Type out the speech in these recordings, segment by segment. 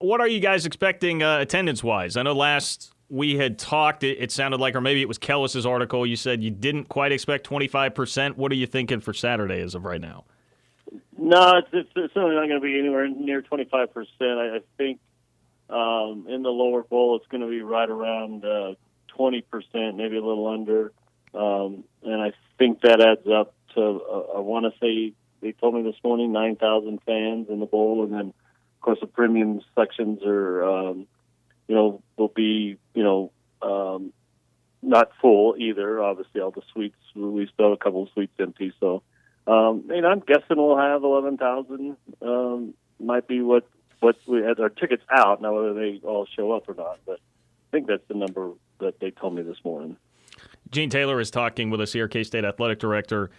What are you guys expecting attendance-wise? I know last we had talked, it sounded like, or maybe it was Kellis's article, you said you didn't quite expect 25%. What are you thinking for Saturday as of right now? No, it's certainly not going to be anywhere near 25%. I think in the lower bowl it's going to be right around 20%, maybe a little under. And I think that adds up to, I want to say, they told me this morning, 9,000 fans in the bowl. And then, of course, the premium sections are, will be, not full either. Obviously, all the suites, we still have a couple of suites empty. So, I'm guessing we'll have 11,000. Might be what we had our tickets out. Now, whether they all show up or not, but I think that's the number that they told me this morning. Gene Taylor is talking with us here, K-State Athletic Director.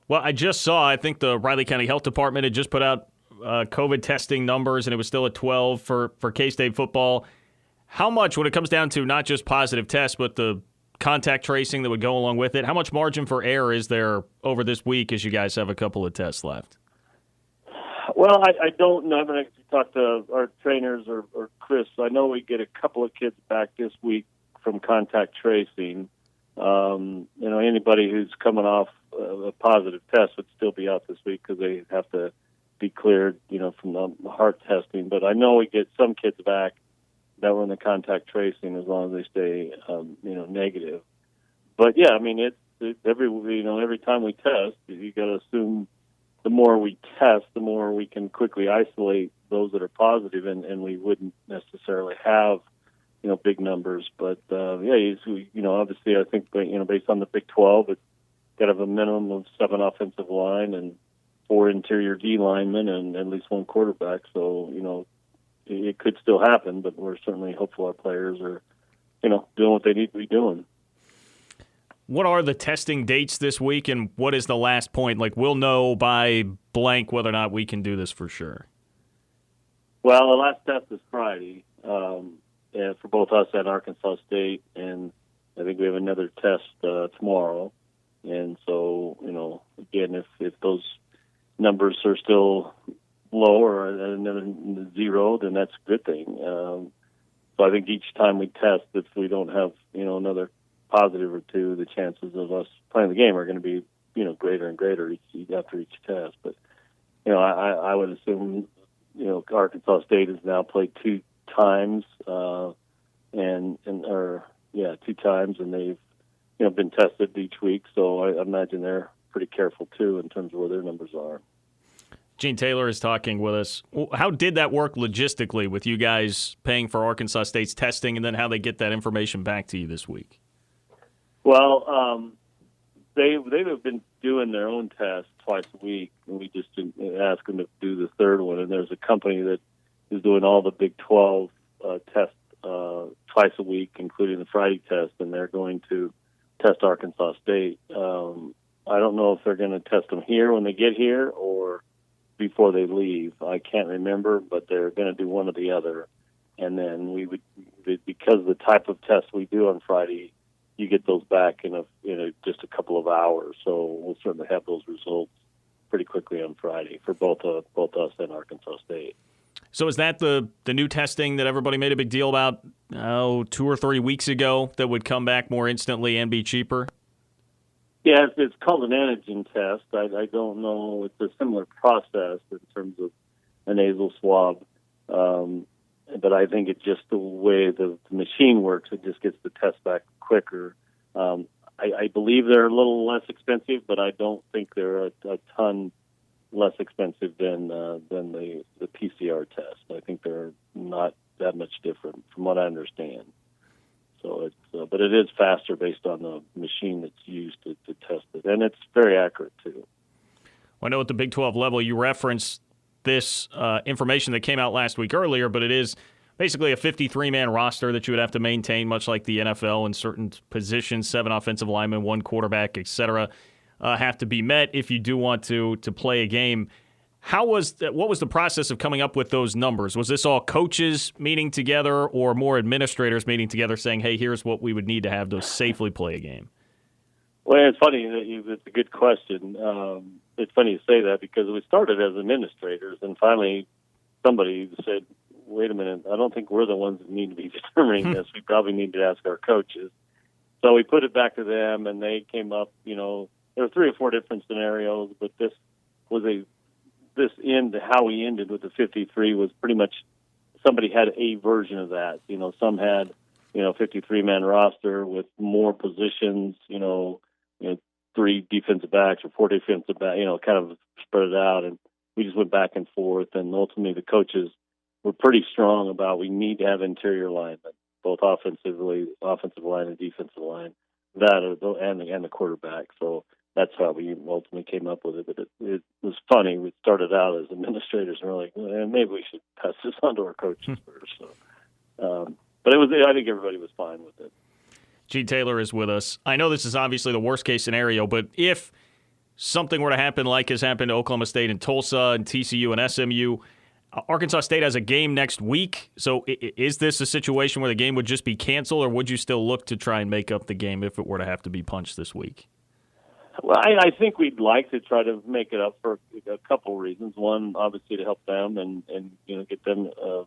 Well, I just saw, I think the Riley County Health Department had just put out COVID testing numbers, and it was still at 12 for K-State football. How much, when it comes down to not just positive tests, but the contact tracing that would go along with it, how much margin for error is there over this week as you guys have a couple of tests left? Well, I don't know. I mean, I talked to our trainers or Chris. I know we get a couple of kids back this week from contact tracing. Anybody who's coming off a positive test would still be out this week because they have to be cleared, from the heart testing. But I know we get some kids back that were in the contact tracing as long as they stay, negative. But yeah, I mean, every time we test, you got to assume the more we test, the more we can quickly isolate those that are positive, and we wouldn't necessarily have, big numbers. But obviously, I think, based on the Big 12, it's got to have a minimum of 7 offensive line and 4 interior D linemen and at least 1 quarterback. So, it could still happen, but we're certainly hopeful our players are, doing what they need to be doing. What are the testing dates this week, and what is the last point? Like, we'll know by blank whether or not we can do this for sure. Well, the last test is Friday, and for both us and Arkansas State, and I think we have another test tomorrow. And so, again, if those numbers are still low or another 0, then that's a good thing. So I think each time we test, if we don't have, another positive or 2, the chances of us playing the game are going to be, greater and greater after each test. But, I would assume, Arkansas State has now played 2 times, 2 times, and they've, been tested each week. So I imagine they're pretty careful too in terms of where their numbers are. Gene Taylor is talking with us. How did that work logistically with you guys paying for Arkansas State's testing, and then how they get that information back to you this week? Well, they have been doing their own tests twice a week, and we just didn't ask them to do the third one. And there's a company that is doing all the Big 12 tests twice a week, including the Friday test, and they're going to test Arkansas State. I don't know if they're going to test them here when they get here or before they leave. I can't remember, but they're going to do one or the other. And then we would, because of the type of test we do on Friday, you get those back in just a couple of hours. So we'll certainly have those results pretty quickly on Friday for both us and Arkansas State. So is that the new testing that everybody made a big deal about 2 or 3 weeks ago that would come back more instantly and be cheaper? Yeah, it's called an antigen test. I don't know. It's a similar process in terms of a nasal swab. But I think it's just the way the machine works. It just gets the test back quicker. I believe they're a little less expensive, but I don't think they're a ton less expensive than the PCR test. I think they're not that much different from what I understand. So but it is faster based on the machine that's used to test it, and it's very accurate too. Well, I know at the Big 12 level, you referenced this information that came out last week earlier, but it is basically a 53-man roster that you would have to maintain, much like the NFL in certain positions, 7 offensive linemen, 1 quarterback, etc. Have to be met if you do want to play a game. What was the process of coming up with those numbers? Was this all coaches meeting together or more administrators meeting together saying, hey, here's what we would need to have to safely play a game? Well, it's funny. It's a good question. It's funny you say that because we started as administrators, and finally somebody said, wait a minute, I don't think we're the ones that need to be determining this. We probably need to ask our coaches. So we put it back to them, and they came up, there were 3 or 4 different scenarios, but this was how we ended with the 53 was pretty much somebody had a version of that. Some had, 53-man roster with more positions, 3 defensive backs or 4 defensive backs, kind of spread it out. And we just went back and forth. And ultimately the coaches were pretty strong about we need to have interior alignment, both offensive line and defensive line, and the quarterback. So that's how we ultimately came up with it. But it was funny. We started out as administrators and we're like, well, maybe we should pass this on to our coaches first. So, but I think everybody was fine with it. Gene Taylor is with us. I know this is obviously the worst case scenario, but if something were to happen like has happened to Oklahoma State and Tulsa and TCU and SMU, Arkansas State has a game next week. So is this a situation where the game would just be canceled, or would you still look to try and make up the game if it were to have to be punched this week? Well, I think we'd like to try to make it up for a couple reasons. One, obviously, to help them and get them a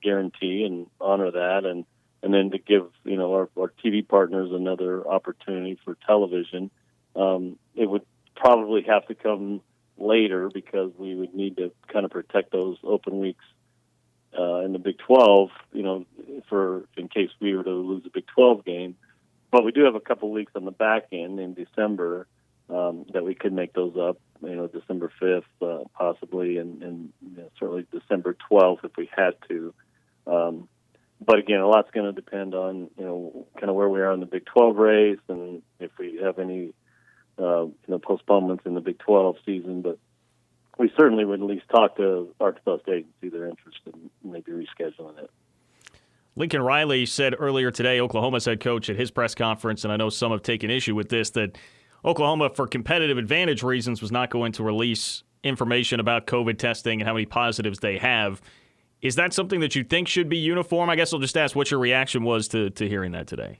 guarantee and honor that, and then to give our TV partners another opportunity for television. It would probably have to come later because we would need to kind of protect those open weeks in the Big 12, in case we were to lose a Big 12 game. But we do have a couple weeks on the back end in December that we could make those up, December 5th possibly, and certainly December 12th if we had to. But again, a lot's going to depend on, kind of where we are in the Big 12 race and if we have any, postponements in the Big 12 season. But we certainly would at least talk to Arkansas State and see their interest in maybe rescheduling it. Lincoln Riley said earlier today, Oklahoma's head coach, at his press conference, and I know some have taken issue with this, that Oklahoma, for competitive advantage reasons, was not going to release information about COVID testing and how many positives they have. Is that something that you think should be uniform? I guess I'll just ask what your reaction was to hearing that today.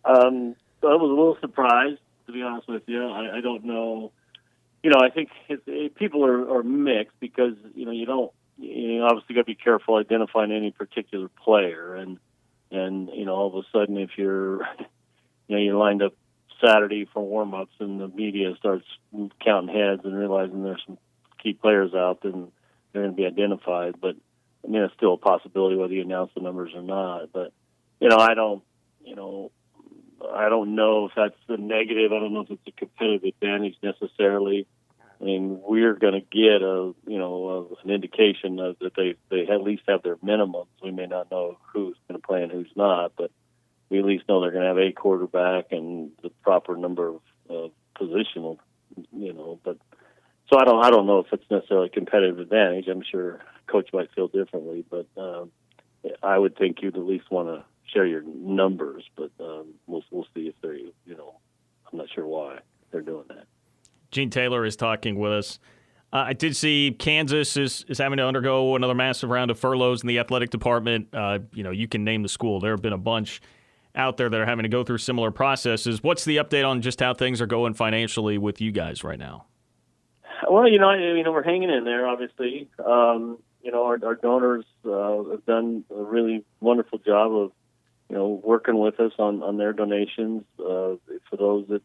I was a little surprised, to be honest with you. I don't know. I think people are mixed because, you obviously got to be careful identifying any particular player. And all of a sudden, if you're lined up Saturday for warm-ups and the media starts counting heads and realizing there's some key players out, then they're going to be identified. But it's still a possibility whether you announce the numbers or not. But I don't know if that's the negative. I don't know if it's a competitive advantage necessarily. I mean, we're going to get an indication of that they at least have their minimums. We may not know who's going to play and who's not, but we at least know they're going to have a quarterback and the proper number of positional, But so I don't know if it's necessarily a competitive advantage. I'm sure coach might feel differently, but I would think you'd at least want to share your numbers. But we'll see if they're I'm not sure why they're doing that. Gene Taylor is talking with us. I did see Kansas is having to undergo another massive round of furloughs in the athletic department. You can name the school. There have been a bunch out there that are having to go through similar processes. What's the update on just how things are going financially with you guys right now? Well, we're hanging in there, obviously. Our donors have done a really wonderful job of, working with us on their donations. For those that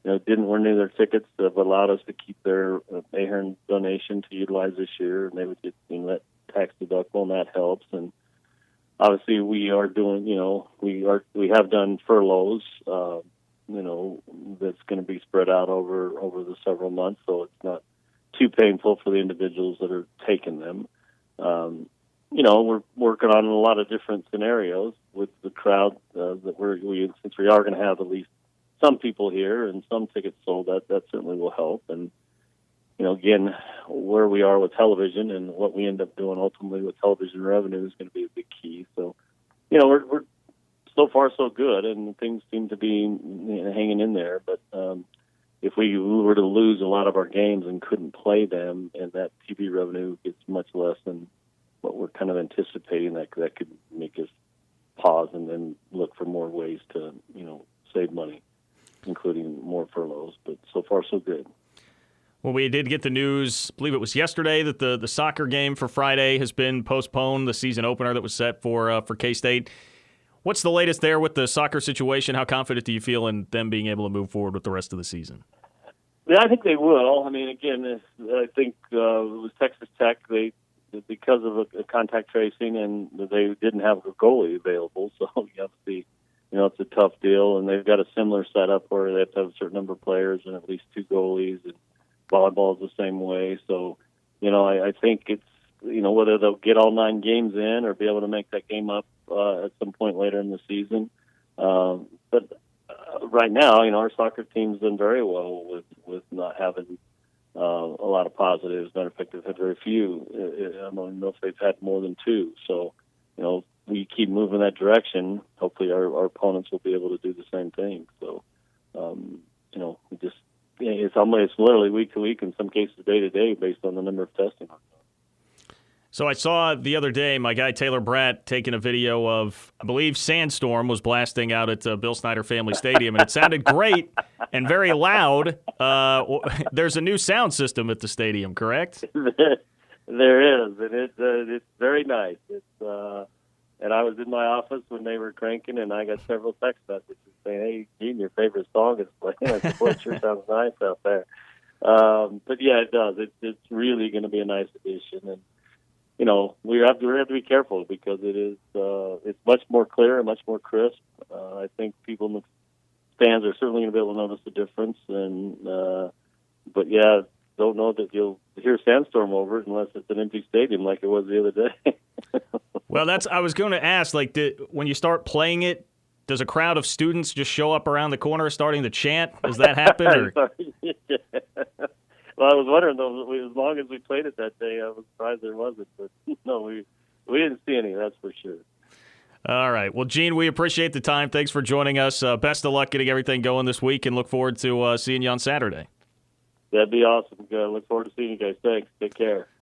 didn't renew their tickets, have allowed us to keep their Ahern donation to utilize this year, and they would get that tax deductible, and that helps. And obviously, we are doing, we have done furloughs, that's going to be spread out over the several months, so it's not too painful for the individuals that are taking them. We're working on a lot of different scenarios with the crowd that since we are going to have at least some people here and some tickets sold, that certainly will help. And, again, where we are with television and what we end up doing ultimately with television revenue is going to be a big key. So, we're so far so good, and things seem to be hanging in there. But if we were to lose a lot of our games and couldn't play them, and that TV revenue gets much less than what we're kind of anticipating, that could make us pause and then look for more ways to, save money, including more furloughs. But so far so good. Well, we did get the news, I believe it was yesterday, that the soccer game for Friday has been postponed, the season opener that was set for K-State. What's the latest there with the soccer situation? How confident do you feel in them being able to move forward with the rest of the season? Yeah, I think they will. I mean, again, I think it was Texas Tech. They, because of a contact tracing, and they didn't have a goalie available, so you have to see. It's a tough deal, and they've got a similar setup where they have to have a certain number of players and at least 2 goalies, and volleyball is the same way. So, I think it's, whether they'll get all 9 games in or be able to make that game up at some point later in the season. But right now, our soccer team's done very well with not having a lot of positives. Matter of fact, they've had very few. I don't know if they've had more than 2. So, we keep moving that direction. Hopefully our opponents will be able to do the same thing. So, we just, it's literally week to week, in some cases day to day, based on the number of testing. So I saw the other day my guy Taylor Bratt taking a video of, I believe, Sandstorm was blasting out at Bill Snyder Family Stadium, and it sounded great and very loud. There's a new sound system at the stadium, correct? There is, and it's very nice. And I was in my office when they were cranking, and I got several text messages saying, "Hey, Gene, your favorite song is playing." I said, "Boy, it sure sounds nice out there." But yeah, it does. It's really going to be a nice addition, and we have to be careful because it's much more clear and much more crisp. I think people in the fans are certainly going to be able to notice the difference, but yeah, don't know that you'll hear Sandstorm over it unless it's an empty stadium like it was the other day. Well, I was going to ask, when you start playing it, does a crowd of students just show up around the corner starting to chant? Does that happen? Or? Well, I was wondering, though, as long as we played it that day, I was surprised there wasn't. But no, we didn't see any, that's for sure. All right. Well, Gene, we appreciate the time. Thanks for joining us. Best of luck getting everything going this week, and look forward to seeing you on Saturday. That'd be awesome. Look forward to seeing you guys. Thanks. Take care.